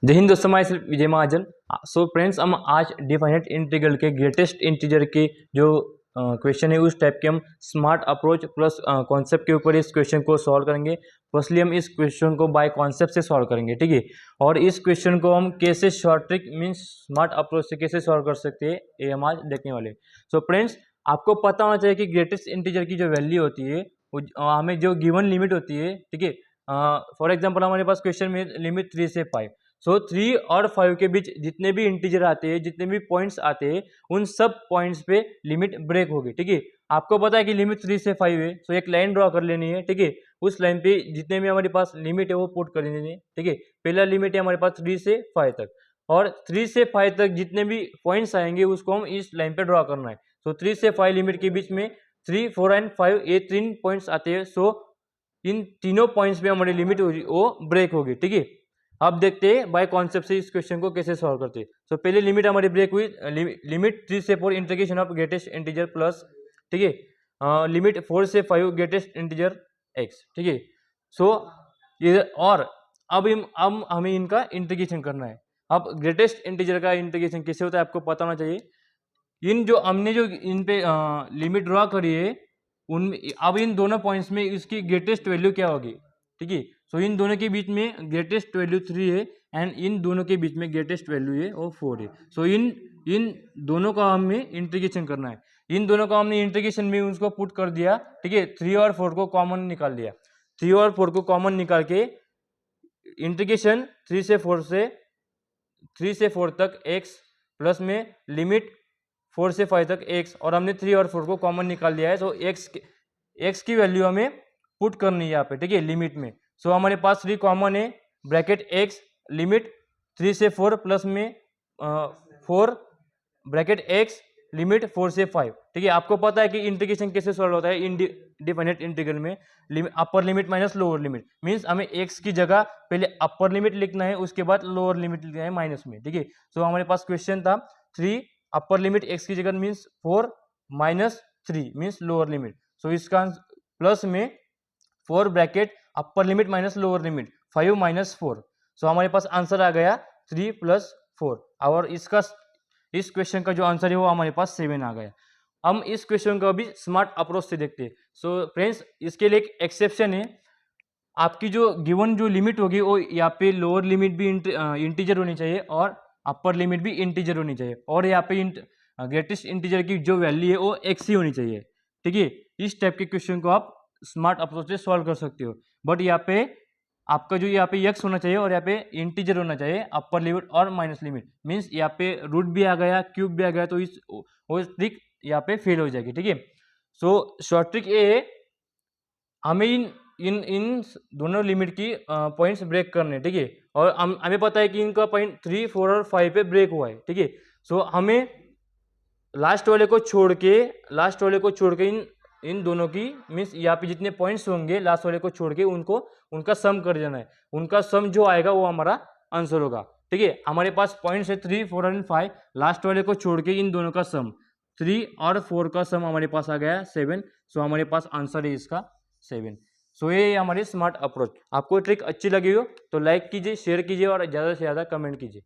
जय हिंद दोस्तों, मैं सिर्फ विजय महाजन। सो फ्रेंड्स, हम आज डिफाइनेट इंटीग्रल के ग्रेटेस्ट इंटीजर के जो क्वेश्चन है उस टाइप के हम स्मार्ट अप्रोच प्लस कॉन्सेप्ट के ऊपर इस क्वेश्चन को सॉल्व करेंगे। फर्स्टली हम इस क्वेश्चन को बाय कॉन्सेप्ट से सॉल्व करेंगे, ठीक है। और इस क्वेश्चन को हम कैसे short trick means smart approach से कैसे सॉल्व कर सकते हैं ये हम आज देखने वाले। सो फ्रेंड्स, आपको पता होना चाहिए कि ग्रेटेस्ट इंटीजर की जो वैल्यू होती है हमें जो गिवन लिमिट होती है, ठीक है। फॉर एग्जाम्पल हमारे पास क्वेश्चन में लिमिट 3 से 5। सो 3 और 5 के बीच जितने भी इंटीजर आते हैं, जितने भी पॉइंट्स आते हैं, उन सब पॉइंट्स पे लिमिट ब्रेक होगी, ठीक है। आपको पता है कि लिमिट 3 से 5 है, सो एक लाइन ड्रॉ कर लेनी है, ठीक है। उस लाइन पे जितने भी हमारे पास लिमिट है वो पुट कर देनी है, ठीक है। पहला लिमिट है हमारे पास 3 से 5 तक, और 3 से 5 तक जितने भी पॉइंट्स आएंगे उसको हम इस लाइन पे ड्रॉ करना है। सो 3 से 5 लिमिट के बीच में 3, 4 एंड 5 ये 3 पॉइंट्स आते हैं। सो इन तीनों पॉइंट्स पे हमारी लिमिट वो ब्रेक होगी, ठीक है। अब देखते हैं बाय कॉन्सेप्ट से इस क्वेश्चन को कैसे सॉल्व करते हैं। सो पहले लिमिट हमारी ब्रेक हुई, लिमिट 3 से 4 integration of greatest integer plus, ठीक है, लिमिट 4 से 5 ग्रेटेस्ट इंटीजर x, ठीक है। सो ये और अब हमें इनका इंटीग्रेशन करना है। अब ग्रेटेस्ट इंटीजर का इंटीग्रेशन कैसे होता है आपको पता होना चाहिए। इन जो हमने जो इन पे लिमिट ड्रॉ करी है उन अब इन दोनों पॉइंट्स में इसकी ग्रेटेस्ट वैल्यू क्या होगी, ठीक है। सो इन दोनों के बीच में ग्रेटेस्ट वैल्यू 3 है एंड इन दोनों के बीच में ग्रेटेस्ट वैल्यू है वो 4 है। सो इन दोनों का हमें इंटीग्रेशन करना है। इन दोनों का हमने इंटीग्रेशन में उसको पुट कर दिया, ठीक है। 3 और 4 को कॉमन निकाल दिया। 3 और 4 को कॉमन निकाल के इंटीग्रेशन 3 से 4 तक x प्लस में लिमिट 4 से 5 तक x, और हमने 3 और 4 को कॉमन निकाल दिया है। सो x की वैल्यू हमें पुट करनी है यहाँ पे, ठीक है, लिमिट में। सो हमारे पास 3 कॉमन है, ब्रैकेट x लिमिट 3 से 4 प्लस में 4 ब्रैकेट x लिमिट 4 से 5, ठीक है। आपको पता है कि इंटीग्रेशन कैसे सॉल्व होता है इंडिफाइनेट इंटीग्रल में। अपर limit minus lower limit means हमें x की जगह पहले अपर लिमिट लिखना है, उसके बाद लोअर लिमिट लिखना है माइनस में, ठीक है। सो हमारे पास क्वेश्चन था 3 अपर लिमिट x की जगह means 4 minus 3 means lower limit. So इसका प्लस में 4 bracket upper limit minus lower limit 5 minus 4। So हमारे पास आंसर आ गया 3 प्लस 4, और इस क्वेश्चन का जो आंसर है वो हमारे पास 7 आ गया। हम इस क्वेश्चन को अभी स्मार्ट अप्रोच से देखते हैं। सो फ्रेंड्स, इसके लिए एक एक्सेप्शन है। आपकी जो गिवन जो लिमिट होगी वो यहाँ पे लोअर लिमिट भी इंटीजर होनी चाहिए और अपर लिमिट भी इंटीजर होनी चाहिए, और यहाँ पे ग्रेटेस्ट इंटीजर की जो वैल्यू है वो x ही होनी चाहिए, ठीक है। इस टाइप के क्वेश्चन को आप स्मार्ट अप्रोच से सॉल्व कर सकते हो। बट यहाँ पे आपका जो यहाँ पे x होना चाहिए और यहाँ पे इंटीजर होना चाहिए, अपर लिमिट और माइनस लिमिट मीन्स यहाँ पे रूट भी आ गया, क्यूब भी आ गया, तो इस वो ट्रिक यहाँ पे फेल हो जाएगी, ठीक है। सो शॉर्ट ट्रिक ये है, हमें इन दोनों लिमिट की पॉइंट्स ब्रेक करने, ठीक है। और हमें पता है कि इनका पॉइंट 3, 4 और 5 पे ब्रेक हुआ है, ठीक है। सो हमें लास्ट वाले को छोड़ के इन दोनों की मीन्स यहाँ पे जितने पॉइंट्स होंगे लास्ट वाले को छोड़ के उनका सम कर देना है। उनका सम जो आएगा वो हमारा आंसर होगा, ठीक है। हमारे पास पॉइंट्स है 3, 4 एंड 5, लास्ट वाले को छोड़ के इन दोनों का सम 3 और 4 का सम हमारे पास आ गया 7। सो हमारे पास आंसर है इसका 7। सो ये हमारी स्मार्ट अप्रोच। आपको ट्रिक अच्छी लगी हो तो लाइक कीजिए, शेयर कीजिए और ज़्यादा से ज़्यादा कमेंट कीजिए।